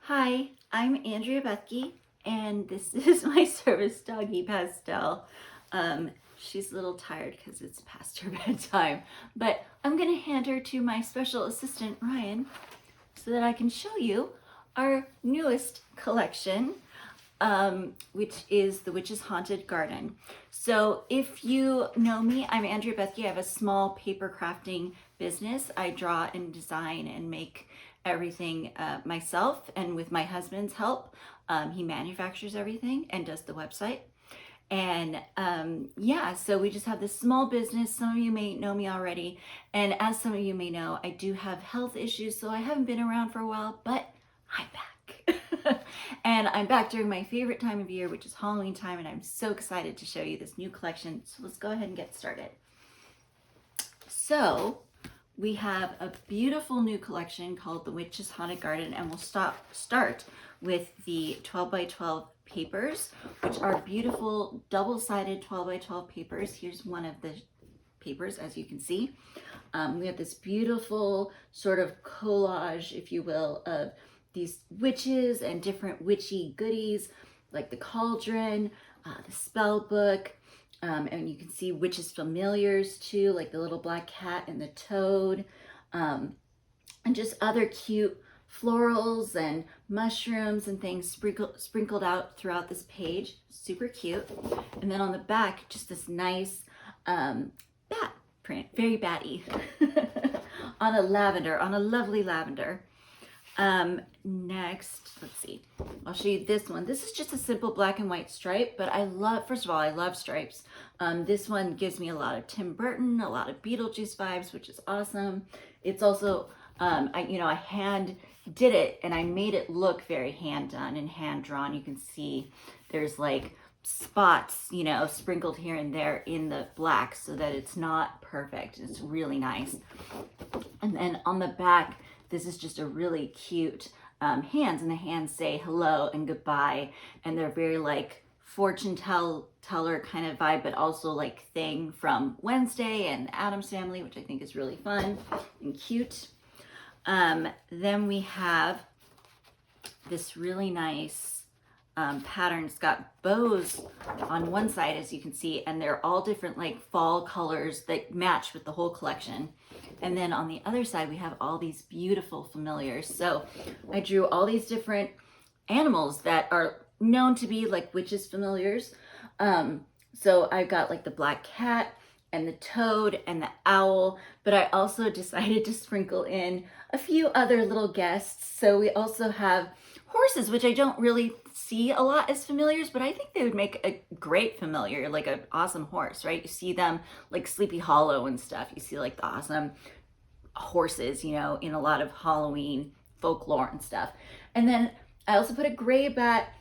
Hi, I'm Andrea Bethke, and this is my service doggy Pastel. She's a little tired because it's past her bedtime, but I'm gonna hand her to my special assistant, Ryan, so that I can show you our newest collection, which is The Witch's Haunted Garden. So if you know me, I'm Andrea Bethke. I have a small paper crafting business. I draw and design and make everything myself, and with my husband's help. He manufactures everything and does the website. And yeah, so we just have this small business. Some of you may know me already. And as some of you may know, I do have health issues, so I haven't been around for a while, but I'm back. And I'm back during my favorite time of year, which is Halloween time. And I'm so excited to show you this new collection. So let's go ahead and get started. So we have a beautiful new collection called The Witch's Haunted Garden, and we'll start with the 12 by 12 papers, which are beautiful double-sided 12 by 12 papers. Here's one of the papers, as you can see. We have this beautiful sort of collage, if you will, of these witches and different witchy goodies, like the cauldron, the spell book, and you can see witches familiars too, like the little black cat and the toad, and just other cute florals and mushrooms and things sprinkled out throughout this page. Super cute. And then on the back, just this nice bat print, very batty, on a lovely lavender. Next, let's see, I'll show you this one. This is just a simple black and white stripe, but first of all, I love stripes. This one gives me a lot of Tim Burton, a lot of Beetlejuice vibes, which is awesome. It's also, I hand did it and I made it look very hand done and hand drawn. You can see there's like spots, sprinkled here and there in the black so that it's not perfect. It's really nice. And then on the back, this is just a really cute hands, and the hands say hello and goodbye, and they're very like fortune teller kind of vibe, but also like Thing from Wednesday and Addams Family, which I think is really fun and cute. Then we have this really nice pattern. It's got bows on one side, as you can see, and they're all different like fall colors that match with the whole collection. And then on the other side, we have all these beautiful familiars. So I drew all these different animals that are known to be like witches familiars. So I've got like the black cat and the toad and the owl, but I also decided to sprinkle in a few other little guests. So we also have horses, which I don't really see a lot as familiars, but I think they would make a great familiar, like an awesome horse, right? You see them like Sleepy Hollow and stuff. You see like the awesome horses, in a lot of Halloween folklore and stuff. And then I also put a gray bat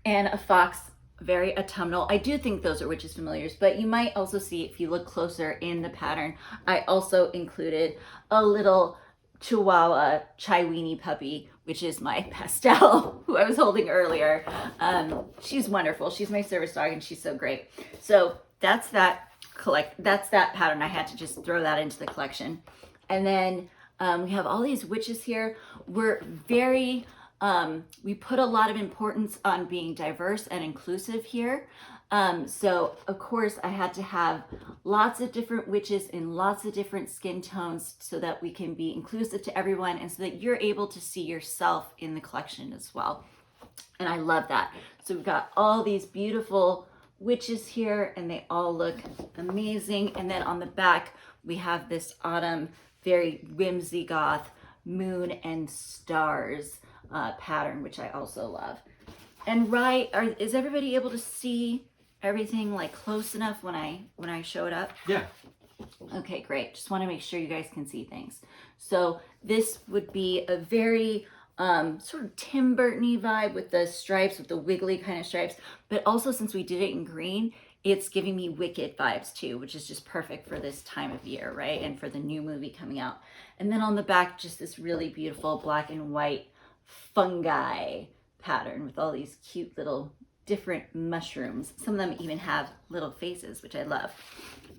and a fox, very autumnal. I do think those are witches familiars, but you might also see, if you look closer in the pattern, I also included a little Chihuahua Chiweenie puppy, which is my Pastel, who I was holding earlier. She's wonderful. She's my service dog, and she's so great. So that's that pattern. I had to just throw that into the collection. And then we have all these witches here. We're very, we put a lot of importance on being diverse and inclusive here. So of course I had to have lots of different witches in lots of different skin tones so that we can be inclusive to everyone, and so that you're able to see yourself in the collection as well. And I love that. So we've got all these beautiful witches here, and they all look amazing. And then on the back, we have this autumn, very whimsy goth moon and stars pattern, which I also love. And is everybody able to see everything like close enough when I show it up? Yeah. Okay, great. Just want to make sure you guys can see things. So this would be a very sort of Tim Burton-y vibe with the stripes, with the wiggly kind of stripes, but also since we did it in green, it's giving me Wicked vibes too, which is just perfect for this time of year, right? And for the new movie coming out. And then on the back, just this really beautiful black and white fungi pattern with all these cute little different mushrooms. Some of them even have little faces, which I love.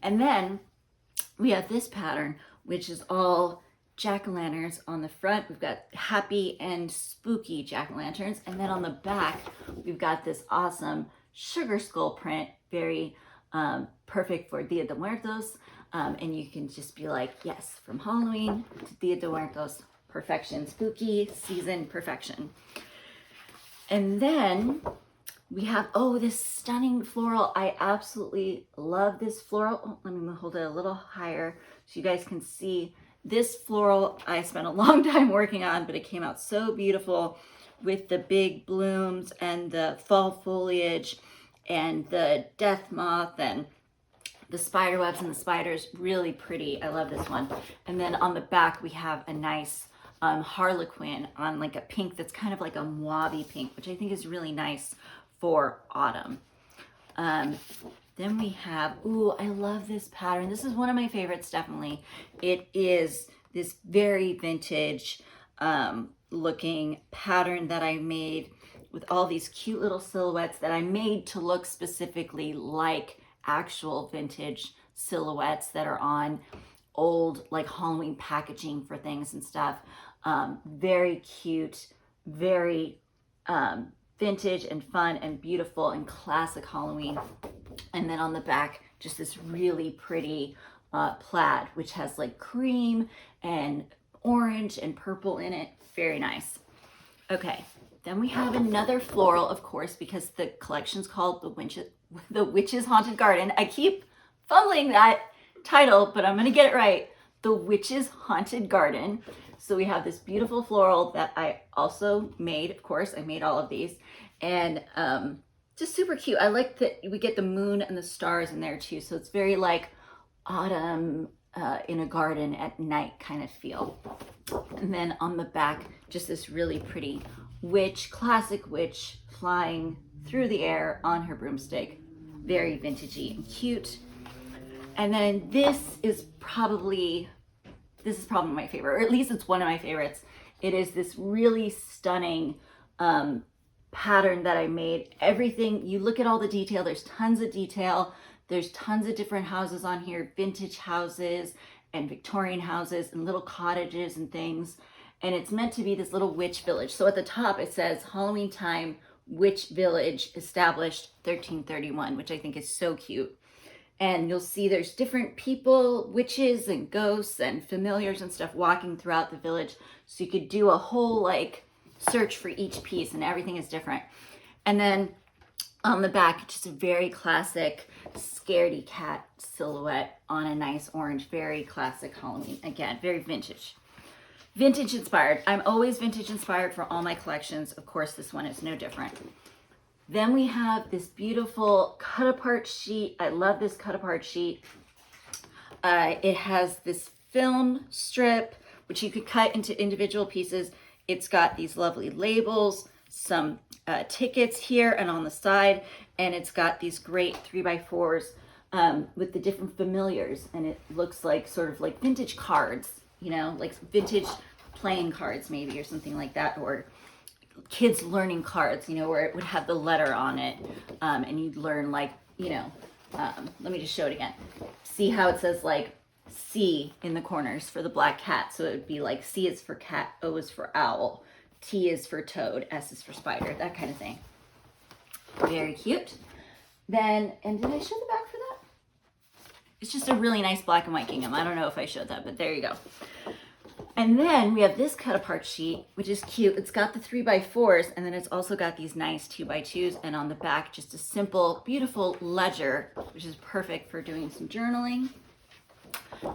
And then we have this pattern, which is all jack-o'-lanterns on the front. We've got happy and spooky jack-o'-lanterns. And then on the back, we've got this awesome sugar skull print, very perfect for Dia de Muertos. And you can just be like, yes, from Halloween to Dia de Muertos, perfection. Spooky season perfection. And then we have, oh, this stunning floral. I absolutely love this floral. Oh, let me hold it a little higher so you guys can see. This floral I spent a long time working on, but it came out so beautiful with the big blooms and the fall foliage and the death moth and the spider webs and the spiders. Really pretty. I love this one. And then on the back we have a nice harlequin on like a pink that's kind of like a mauve pink, which I think is really nice for autumn. Then we have, ooh, I love this pattern. This is one of my favorites, definitely. It is this very vintage looking pattern that I made with all these cute little silhouettes that I made to look specifically like actual vintage silhouettes that are on old like Halloween packaging for things and stuff. Very cute, very vintage and fun and beautiful and classic Halloween. And then on the back, just this really pretty plaid, which has like cream and orange and purple in it. Very nice. Okay, then we have another floral, of course, because the collection's called The Witch's Haunted Garden. I keep fumbling that title, but I'm gonna get it right. The Witch's Haunted Garden. So we have this beautiful floral that I also made, of course. I made all of these. And just super cute. I like that we get the moon and the stars in there too. So it's very like autumn in a garden at night kind of feel. And then on the back, just this really pretty witch, classic witch, flying through the air on her broomstick. Very vintagey and cute. And then this is probably my favorite, or at least it's one of my favorites. It is this really stunning pattern that I made. Everything, you look at all the detail, there's tons of detail. There's tons of different houses on here, vintage houses and Victorian houses and little cottages and things. And it's meant to be this little witch village. So at the top it says Halloween time, witch village established 1331, which I think is so cute. And you'll see there's different people, witches and ghosts and familiars and stuff walking throughout the village. So you could do a whole like search for each piece and everything is different. And then on the back, just a very classic scaredy cat silhouette on a nice orange, very classic Halloween. Again, very vintage. Vintage inspired. I'm always vintage inspired for all my collections. Of course, this one is no different. Then we have this beautiful cut apart sheet. I love this cut apart sheet. It has this film strip, which you could cut into individual pieces. It's got these lovely labels, some tickets here and on the side, and it's got these great 3x4s with the different familiars, and it looks like sort of like vintage cards, you know, like vintage playing cards maybe or something like that, or kids learning cards, you know, where it would have the letter on it, and you'd learn like, you know, let me just show it again. See how it says like C in the corners for the black cat, so it would be like C is for cat, O is for owl, T is for toad, S is for spider, that kind of thing. Very cute. Then, and did I show the back for that? It's just a really nice black and white gingham. I don't know if I showed that, but there you go. And then we have this cut apart sheet, which is cute. It's got the 3x4s, and then it's also got these nice 2x2s, and on the back, just a simple, beautiful ledger, which is perfect for doing some journaling.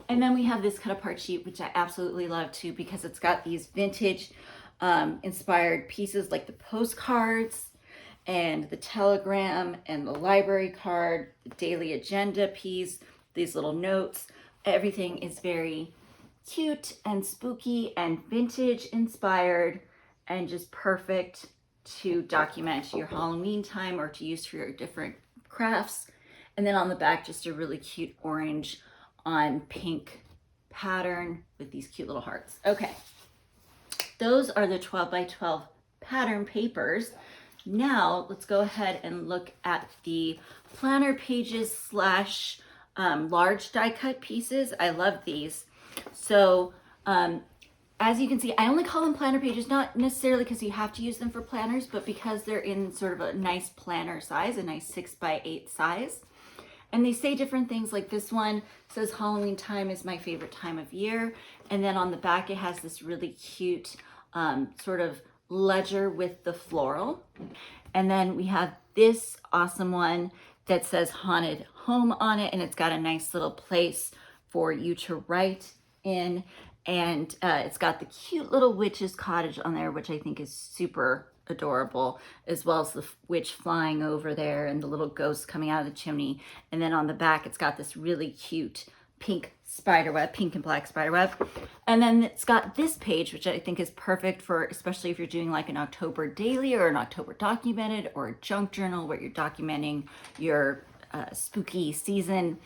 And then we have this cut apart sheet, which I absolutely love too, because it's got these vintage inspired pieces like the postcards and the telegram and the library card, the daily agenda piece, these little notes. Everything is very cute and spooky and vintage inspired and just perfect to document your Halloween time or to use for your different crafts. And then on the back, just a really cute orange on pink pattern with these cute little hearts. Okay, those are the 12x12 pattern papers. Now let's go ahead and look at the planner pages slash large die cut pieces. I love these. So as you can see, I only call them planner pages, not necessarily because you have to use them for planners, but because they're in sort of a nice planner size, a nice 6x8 size. And they say different things, like this one says Halloween time is my favorite time of year. And then on the back, it has this really cute sort of ledger with the floral. And then we have this awesome one that says haunted home on it. And it's got a nice little place for you to write in. And it's got the cute little witch's cottage on there, which I think is super adorable, as well as the witch flying over there and the little ghost coming out of the chimney. And then on the back, it's got this really cute pink spider web, pink and black spider web. And then it's got this page, which I think is perfect for, especially if you're doing like an October daily or an October documented or a junk journal where you're documenting your spooky season.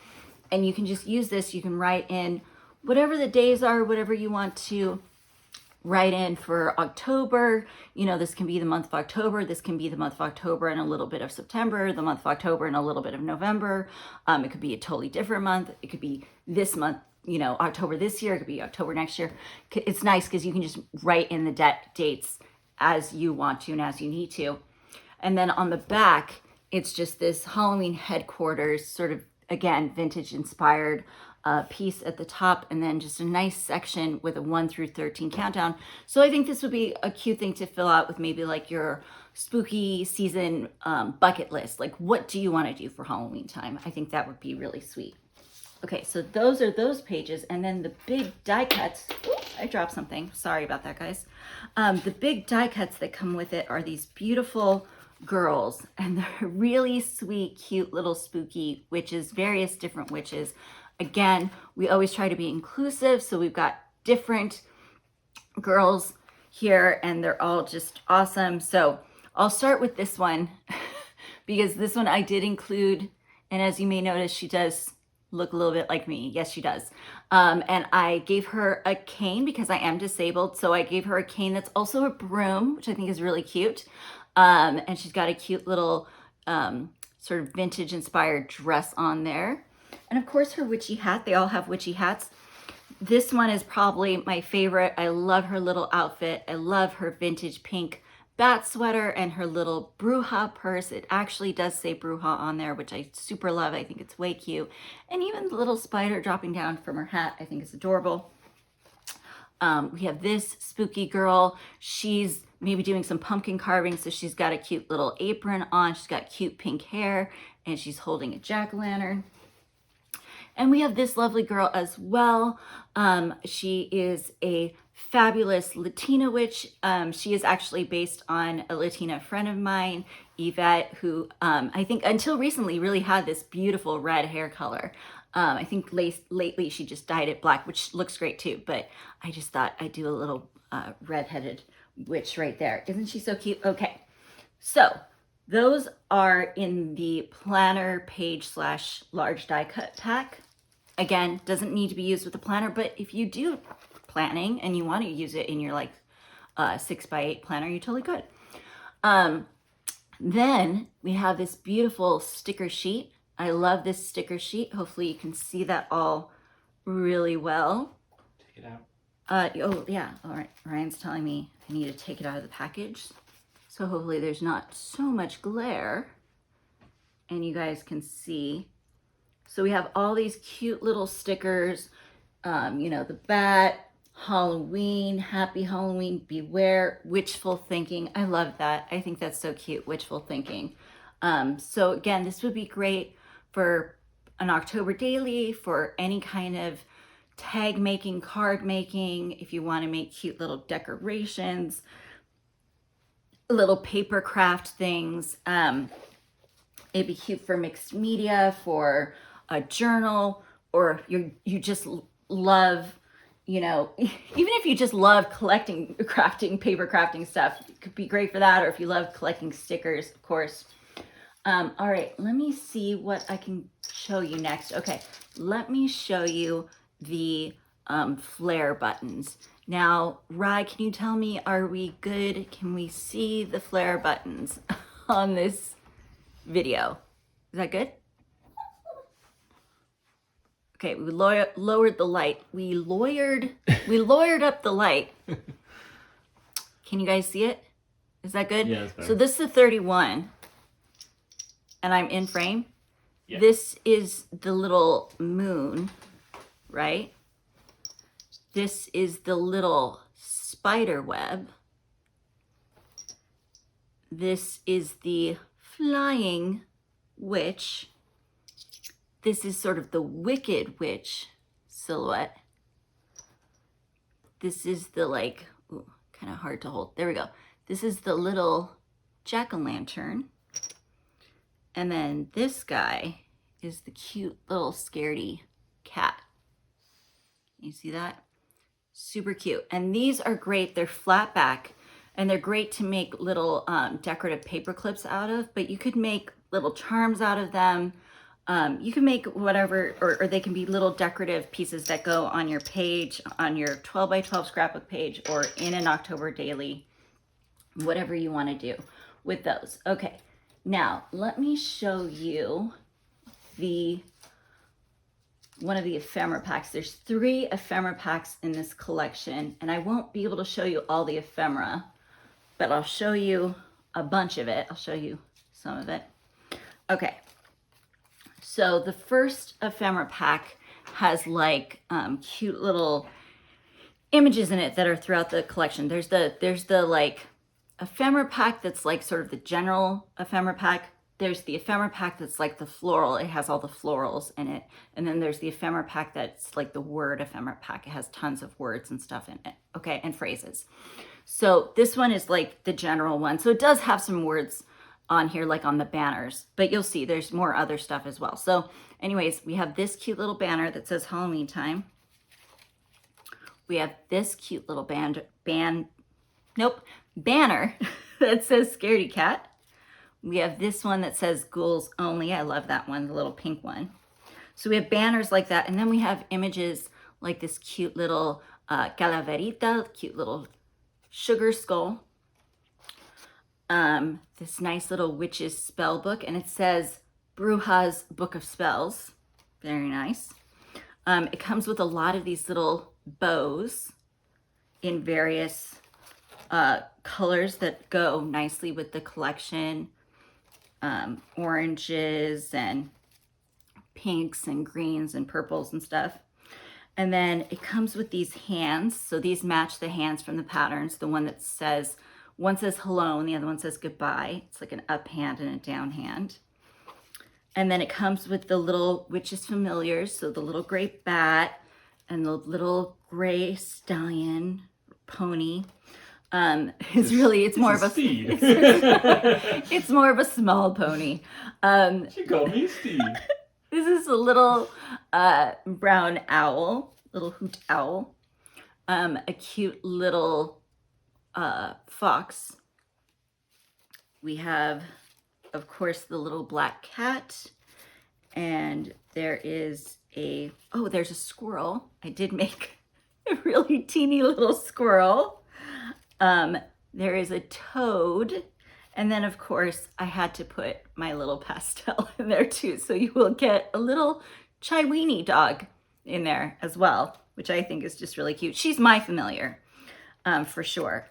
And you can just use this. You can write in whatever the days are, whatever you want to write in for October. You know, this can be the month of October. This can be the month of October and a little bit of September, the month of October and a little bit of November. It could be a totally different month. It could be this month, you know, October this year. It could be October next year. It's nice because you can just write in the dates as you want to and as you need to. And then on the back, it's just this Halloween headquarters, sort of, again, vintage inspired piece at the top, and then just a nice section with a 1 through 13 countdown. So I think this would be a cute thing to fill out with maybe like your spooky season bucket list. Like, what do you want to do for Halloween time? I think that would be really sweet. Okay, so those are those pages. And then the big die cuts, oops, I dropped something. Sorry about that, guys. The big die cuts that come with it are these beautiful girls, and they're really sweet, cute little spooky witches, various different witches. Again, we always try to be inclusive, so we've got different girls here, and they're all just awesome. So I'll start with this one because this one I did include, and as you may notice, she does look a little bit like me. Yes, she does. And I gave her a cane because I am disabled, so I gave her a cane that's also a broom, which I think is really cute. And she's got a cute little sort of vintage inspired dress on there. And of course her witchy hat. They all have witchy hats. This one is probably my favorite. I love her little outfit. I love her vintage pink bat sweater and her little Bruja purse. It actually does say Bruja on there, which I super love. I think it's way cute. And even the little spider dropping down from her hat, I think is adorable. We have this spooky girl. She's maybe doing some pumpkin carving, so she's got a cute little apron on. She's got cute pink hair, and she's holding a jack-o'-lantern. And we have this lovely girl as well. She is a fabulous Latina witch. She is actually based on a Latina friend of mine, Yvette, who I think until recently really had this beautiful red hair color. I think lately she just dyed it black, which looks great too, but I just thought I'd do a little redheaded witch right there. Isn't she so cute? Okay, so those are in the planner page / large die cut pack. Again, doesn't need to be used with a planner, but if you do planning and you want to use it in your like 6x8 planner, you totally could. Then we have this beautiful sticker sheet. I love this sticker sheet. Hopefully you can see that all really well. Take it out. Oh yeah, all right. Ryan's telling me I need to take it out of the package. So hopefully there's not so much glare and you guys can see. So we have all these cute little stickers, you know, the bat, Halloween, happy Halloween, beware, witchful thinking. I love that. I think that's so cute, witchful thinking. So again, this would be great for an October daily, for any kind of tag making, card making, if you want to make cute little decorations, little paper craft things. It'd be cute for mixed media, for a journal, or you just love, you know, even if you just love collecting, crafting, paper crafting stuff, it could be great for that. Or if you love collecting stickers, of course. All right, let me see what I can show you next. Okay, let me show you the flare buttons. Now, Rye, can you tell me, are we good? Can we see the flare buttons on this video? Is that good? Okay, we lowered the light. We lawyered up the light. Can you guys see it? Is that good? Yeah, that's better. So this is the 31, and I'm in frame. Yeah. This is the little moon, right? This is the little spider web. This is the flying witch. This is sort of the wicked witch silhouette. This is the like, kind of hard to hold. There we go. This is the little jack-o'-lantern. And then this guy is the cute little scaredy cat. You see that? Super cute. And these are great. They're flat back and they're great to make little decorative paper clips out of, but you could make little charms out of them. You can make whatever, or they can be little decorative pieces that go on your page, on your 12 by 12 scrapbook page, or in an October daily, whatever you want to do with those. Okay, now let me show you one of the ephemera packs. There's 3 ephemera packs in this collection, and I won't be able to show you all the ephemera, but I'll show you a bunch of it. I'll show you some of it. Okay. So the first ephemera pack has like cute little images in it that are throughout the collection. There's the like ephemera pack that's like sort of the general ephemera pack. There's the ephemera pack that's like the floral. It has all the florals in it. And then there's the ephemera pack that's like the word ephemera pack. It has tons of words and stuff in it. Okay, and phrases. So this one is like the general one. So it does have some words on here, like on the banners, but you'll see there's more other stuff as well. So anyways, we have this cute little banner that says Halloween time. We have this cute little banner that says Scaredy Cat. We have this one that says Ghouls Only. I love that one, the little pink one. So we have banners like that. And then we have images like this cute little calaverita, cute little sugar skull. This nice little witch's spell book, and it says Bruja's Book of Spells. Very nice. It comes with a lot of these little bows in various colors that go nicely with the collection. Oranges and pinks and greens and purples and stuff. And then it comes with these hands. So these match the hands from the patterns. The one that says, one says hello and the other one says goodbye. It's like an up hand and a down hand. And then it comes with the little witch's familiars. So the little gray bat and the little gray stallion pony. It's more of a Steve. it's more of a small pony. She called me Steve. This is a little brown owl, little hoot owl. A cute little fox. We have, of course, the little black cat, and there is there's a squirrel. I did make a really teeny little squirrel. There is a toad, and then of course I had to put my little pastel in there too, so you will get a little Chiweenie dog in there as well, which I think is just really cute. She's my familiar, for sure.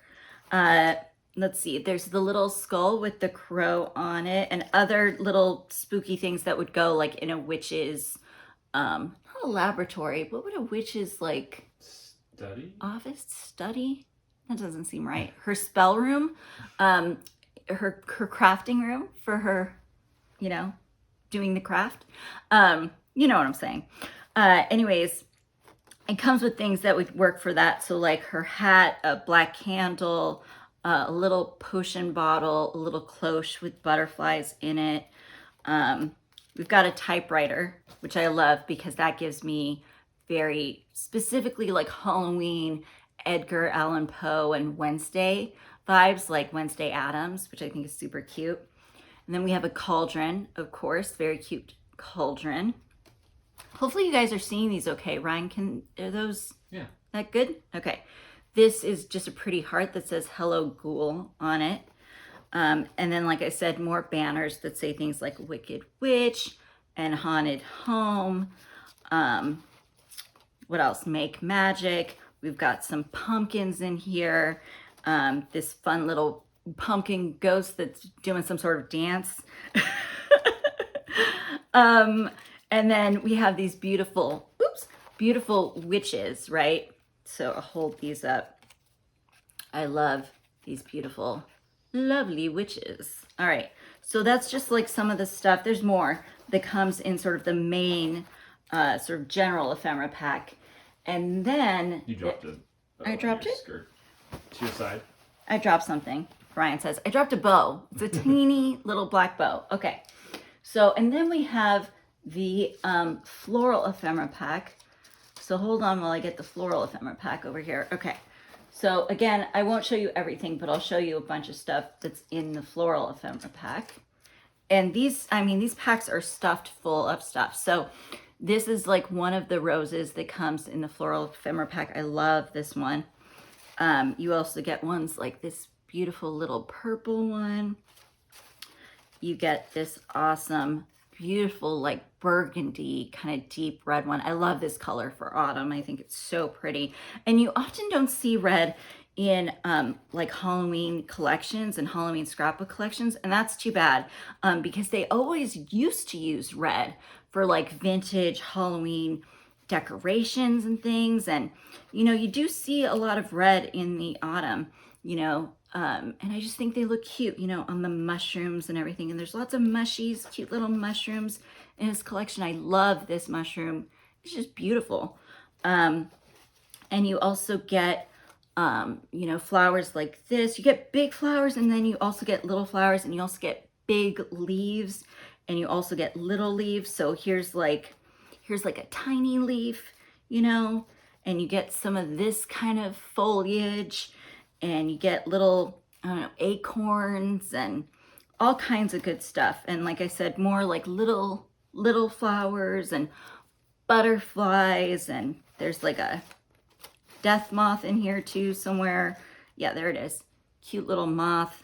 Let's see, there's the little skull with the crow on it, and other little spooky things that would go like in a witch's, not a laboratory, what would a witch's like office study? That doesn't seem right. Her spell room, her crafting room for her, doing the craft. You know what I'm saying. Anyways, it comes with things that would work for that. So like her hat, a black candle, a little potion bottle, a little cloche with butterflies in it. We've got a typewriter, which I love because that gives me very specifically like Halloween, Edgar Allan Poe and Wednesday vibes, like Wednesday Addams, which I think is super cute. And then we have a cauldron, of course, very cute cauldron. Hopefully you guys are seeing these okay. Ryan, are those that good? Okay. This is just a pretty heart that says Hello Ghoul on it. And then, like I said, more banners that say things like Wicked Witch and Haunted Home. What else? Make magic. We've got some pumpkins in here. This fun little pumpkin ghost that's doing some sort of dance. And then we have these beautiful, beautiful witches, right? So I'll hold these up. I love these beautiful, lovely witches. All right, so that's just like some of the stuff. There's more that comes in sort of the main, sort of general ephemera pack. And then You dropped it. I dropped it? Skirt. To your side. I dropped something. Brian says, I dropped a bow. It's a teeny little black bow. Okay. So, and then we have the floral ephemera pack. So hold on while I get the floral ephemera pack over here. Okay. So again, I won't show you everything, but I'll show you a bunch of stuff that's in the floral ephemera pack. And these, I mean, these packs are stuffed full of stuff. So this is like one of the roses that comes in the floral ephemera pack. I love this one. You also get ones like this beautiful little purple one. You get this awesome, beautiful, like burgundy, kind of deep red one. I love this color for autumn. I think it's so pretty. And you often don't see red in like Halloween collections and Halloween scrapbook collections. And that's too bad because they always used to use red for like vintage Halloween decorations and things. And, you know, you do see a lot of red in the autumn, you know, and I just think they look cute, you know, on the mushrooms and everything. And there's lots of mushies, cute little mushrooms in his collection. I love this mushroom. It's just beautiful. And you also get, you know, flowers like this. You get big flowers, and then you also get little flowers, and you also get big leaves, and you also get little leaves. So here's like a tiny leaf, you know, and you get some of this kind of foliage, and you get little, I don't know, acorns and all kinds of good stuff. And like I said, more like little flowers and butterflies, and there's like a death moth in here too somewhere. Yeah, there it is. Cute little moth.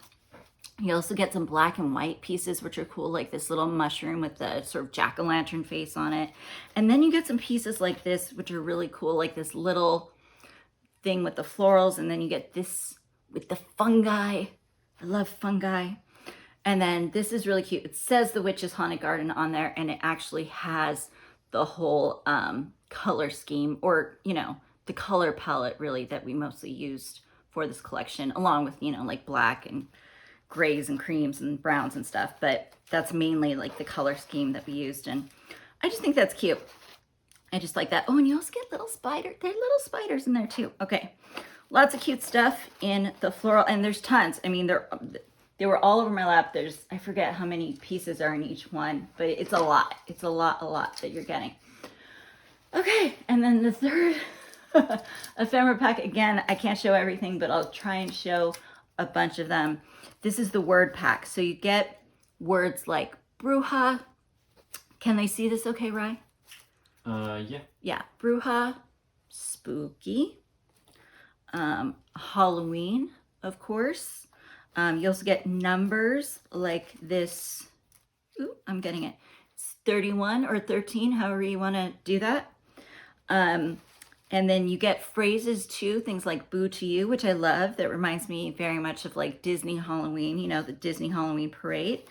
You also get some black and white pieces, which are cool, like this little mushroom with the sort of jack-o'-lantern face on it. And then you get some pieces like this, which are really cool, like this little thing with the florals. And then you get this with the fungi. I love fungi. And then this is really cute. It says the Witch's Haunted Garden on there, and it actually has the whole color scheme, or, you know, the color palette really that we mostly used for this collection, along with, you know, like black and grays and creams and browns and stuff. But that's mainly like the color scheme that we used. And I just think that's cute. I just like that. Oh, and you also get little spiders. There are little spiders in there too. Okay. Lots of cute stuff in the floral, and there's tons. I mean, they were all over my lap. There's, I forget how many pieces are in each one, but it's a lot. It's a lot that you're getting. Okay. And then the third ephemera pack, again, I can't show everything, but I'll try and show a bunch of them. This is the word pack. So you get words like Bruja. Can they see this okay, Rye? Yeah. Yeah, Bruja, spooky, Halloween, of course. You also get numbers like this. Ooh, I'm getting it. It's 31 or 13, however you want to do that. And then you get phrases too, things like boo to you, which I love. That reminds me very much of like Disney Halloween, you know, the Disney Halloween parade.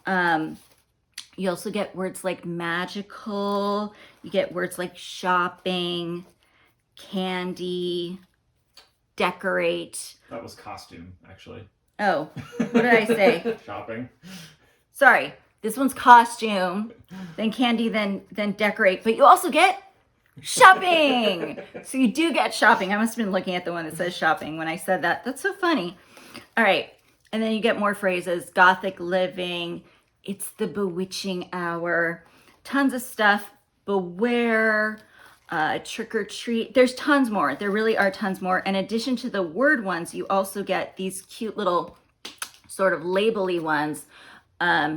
You also get words like magical. You get words like shopping, candy, decorate. That was costume, actually. Oh, what did I say? Shopping. Sorry, this one's costume, then candy, then decorate. But you also get shopping. So you do get shopping. I must have been looking at the one that says shopping when I said that. That's so funny. All right. And then you get more phrases. Gothic living. It's the bewitching hour. Tons of stuff. Beware. Trick or treat. There's tons more. There really are tons more. In addition to the word ones, you also get these cute little sort of label-y ones.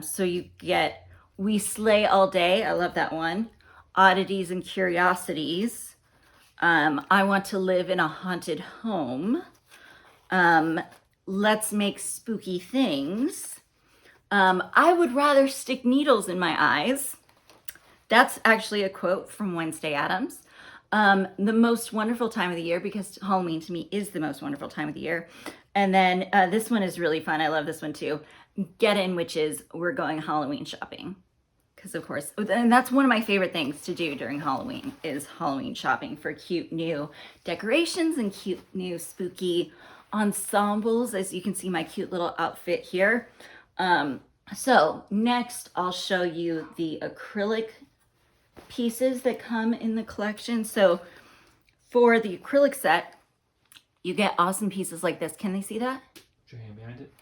So you get We Slay All Day. I love that one. Oddities and Curiosities. I Want to Live in a Haunted Home. Let's Make Spooky Things. I Would Rather Stick Needles in My Eyes. That's actually a quote from Wednesday Addams. The most wonderful time of the year, because Halloween to me is the most wonderful time of the year. And then this one is really fun. I love this one too. Get in, witches, we're going Halloween shopping. Because of course, and that's one of my favorite things to do during Halloween is Halloween shopping for cute new decorations and cute new spooky ensembles. As you can see my cute little outfit here. So next I'll show you the acrylic pieces that come in the collection. So for the acrylic set, you get awesome pieces like this. Can they see that? Put your hand behind it.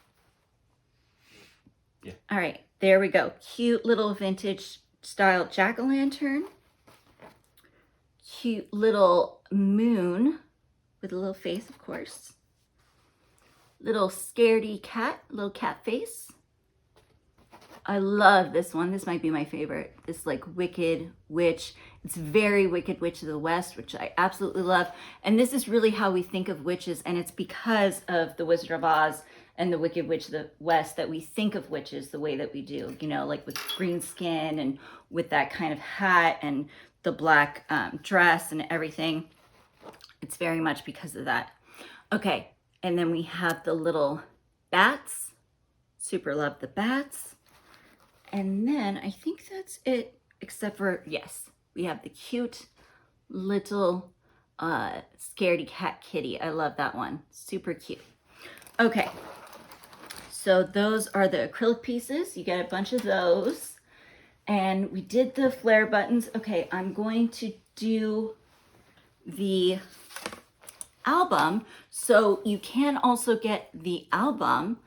Yeah. All right, there we go. Cute little vintage style jack-o'-lantern. Cute little moon with a little face, of course. Little scaredy cat, little cat face. I love this one. This might be my favorite. This like Wicked Witch. It's very Wicked Witch of the West, which I absolutely love. And this is really how we think of witches. And it's because of the Wizard of Oz and the Wicked Witch of the West that we think of witches the way that we do, you know, like with green skin and with that kind of hat and the black dress and everything. It's very much because of that. Okay, and then we have the little bats. Super love the bats. And then I think that's it, except for, yes, we have the cute little scaredy cat kitty. I love that one. Super cute. Okay, so those are the acrylic pieces. You get a bunch of those. And we did the flare buttons. Okay, I'm going to do the album. So you can also get the album.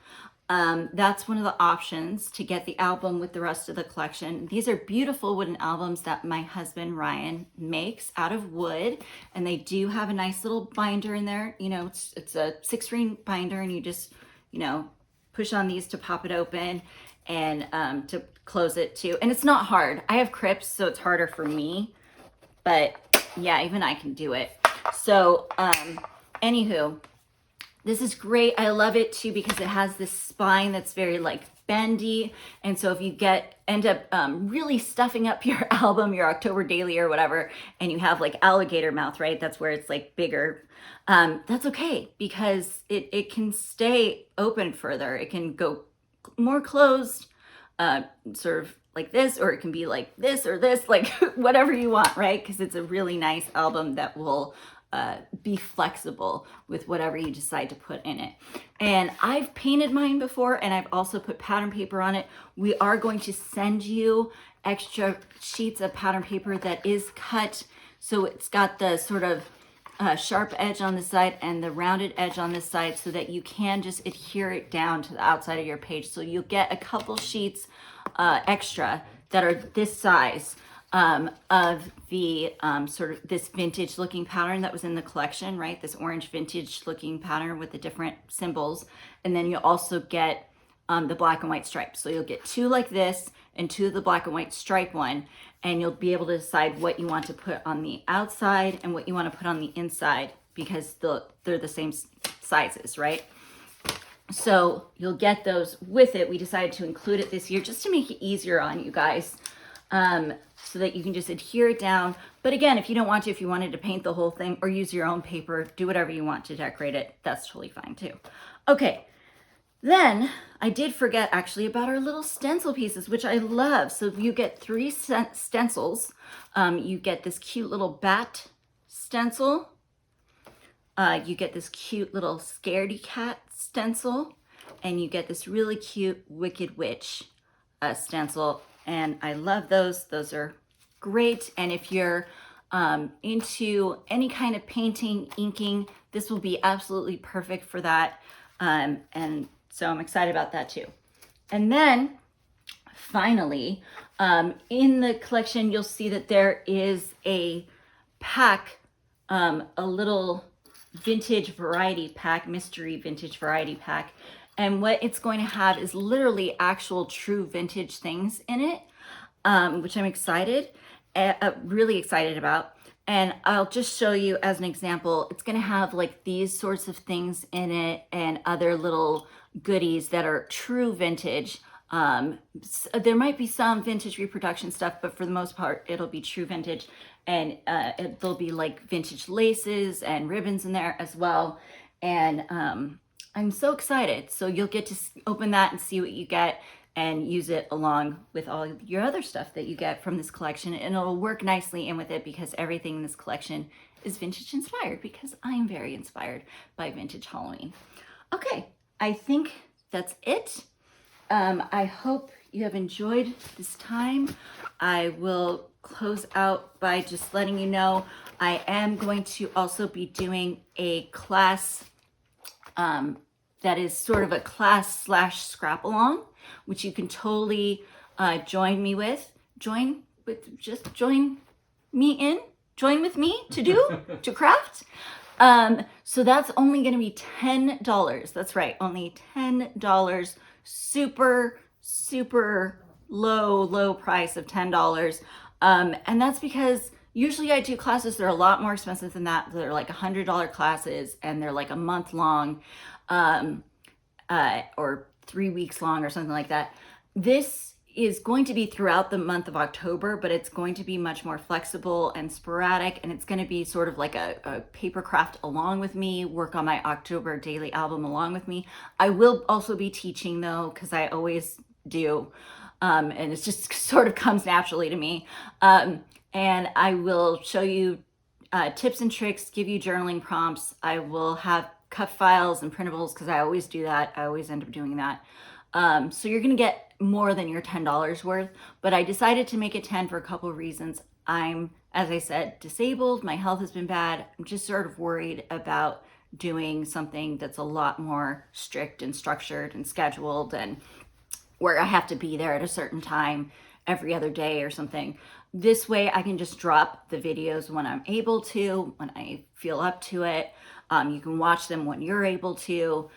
That's one of the options to get the album with the rest of the collection. These are beautiful wooden albums that my husband Ryan makes out of wood, and they do have a nice little binder in there. You know, it's a 6-ring binder, and you just, you know, push on these to pop it open and to close it too. And it's not hard. I have Crips, so it's harder for me, but yeah, even I can do it. So anywho, this is great. I love it too because it has this spine that's very like bendy. And so if you end up really stuffing up your album, your October Daily or whatever, and you have like alligator mouth, right? That's where it's like bigger. That's okay because it can stay open further. It can go more closed, sort of like this, or it can be like this or this, like whatever you want, right? Because it's a really nice album that will be flexible with whatever you decide to put in it. And I've painted mine before, and I've also put pattern paper on it. We are going to send you extra sheets of pattern paper that is cut, so it's got the sort of sharp edge on this side and the rounded edge on this side, so that you can just adhere it down to the outside of your page. So you'll get a couple sheets extra that are this size of the sort of this vintage looking pattern that was in the collection, right? This orange vintage looking pattern with the different symbols. And then you also get the black and white stripes. So you'll get 2 like this and 2 of the black and white stripe one, and you'll be able to decide what you want to put on the outside and what you want to put on the inside, because they're the same sizes, right? So you'll get those with it. We decided to include it this year just to make it easier on you guys, so that you can just adhere it down. But again, if you don't want to, if you wanted to paint the whole thing or use your own paper, do whatever you want to decorate it, that's totally fine too. Okay, then I did forget actually about our little stencil pieces, which I love. So you get 3 stencils. You get this cute little bat stencil. You get this cute little scaredy cat stencil, and you get this really cute Wicked Witch stencil. And I love those. Those are great. And if you're into any kind of painting, inking, this will be absolutely perfect for that. And so I'm excited about that too. And then finally, in the collection, you'll see that there is a pack, a little vintage variety pack, mystery vintage variety pack. And what it's going to have is literally actual true vintage things in it, which I'm really excited about. And I'll just show you as an example. It's going to have like these sorts of things in it and other little goodies that are true vintage There might be some vintage reproduction stuff, but for the most part, it'll be true vintage. And there'll be like vintage laces and ribbons in there as well. And I'm so excited. So you'll get to open that and see what you get and use it along with all your other stuff that you get from this collection. And it'll work nicely in with it because everything in this collection is vintage inspired, because I am very inspired by vintage Halloween. Okay, I think that's it. I hope you have enjoyed this time. I will close out by just letting you know I am going to also be doing a class that is sort of a class / scrap along, which you can totally join me with. Join with me to do, to craft. So that's only going to be $10. That's right, only $10. Super, super low price of $10. And that's because usually I do classes that are a lot more expensive than that. They're like $100 classes, and they're like a month long, or 3 weeks long or something like that. This is going to be throughout the month of October, but it's going to be much more flexible and sporadic, and it's going to be sort of like a paper craft along with me, work on my October daily album along with me. I will also be teaching though, because I always do, and it just sort of comes naturally to me. And I will show you tips and tricks, give you journaling prompts. I will have cut files and printables, because I always do that. I always end up doing that. So you're going to get more than your $10 worth, but I decided to make it 10 for a couple of reasons. I'm, as I said, disabled. My health has been bad. I'm just sort of worried about doing something that's a lot more strict and structured and scheduled, and where I have to be there at a certain time every other day or something. This way I can just drop the videos when I'm able to, when I feel up to it. You can watch them when you're able to,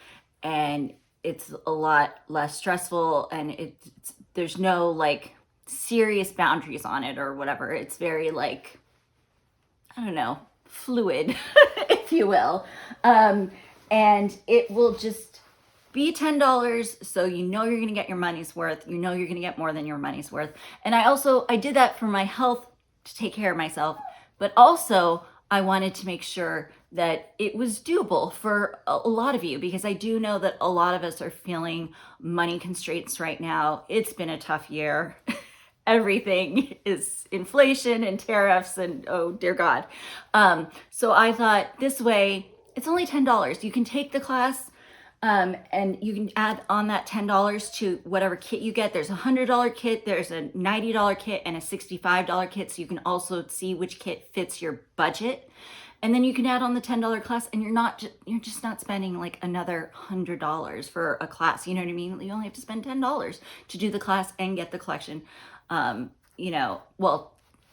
and it's a lot less stressful, and there's no like serious boundaries on it or whatever. It's very like, I don't know, fluid, if you will. And it will just be $10, so you know you're gonna get your money's worth. You know you're gonna get more than your money's worth. And I did that for my health, to take care of myself, but also I wanted to make sure that it was doable for a lot of you, because I do know that a lot of us are feeling money constraints right now. It's been a tough year. Everything is inflation and tariffs and oh dear God. So I thought, this way, it's only $10. You can take the class, and you can add on that $10 to whatever kit you get. There's a $100 kit, there's a $90 kit, and a $65 kit. So you can also see which kit fits your budget. And then you can add on the $10 class, and you're just not spending like another $100 for a class. You know what I mean? You only have to spend $10 to do the class and get the collection. Well,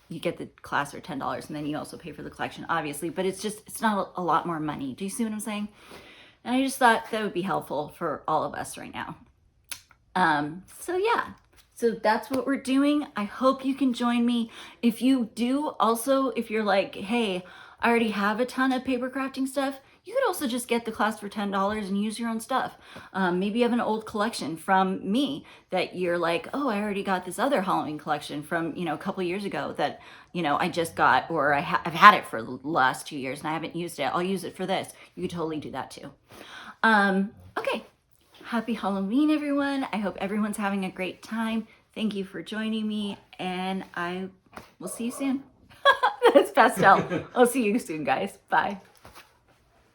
you get the class for $10, and then you also pay for the collection, obviously, but it's not a lot more money. Do you see what I'm saying? And I just thought that would be helpful for all of us right now. So yeah, so that's what we're doing. I hope you can join me. If you do, also, if you're like, hey, I already have a ton of paper crafting stuff, you could also just get the class for $10 and use your own stuff. Maybe you have an old collection from me that you're like, oh, I already got this other Halloween collection from, a couple years ago that, I just got, or I've had it for the last 2 years and I haven't used it. I'll use it for this. You could totally do that too. Okay. Happy Halloween, everyone. I hope everyone's having a great time. Thank you for joining me, and I will see you soon. That's Pastel. I'll see you soon, guys. Bye.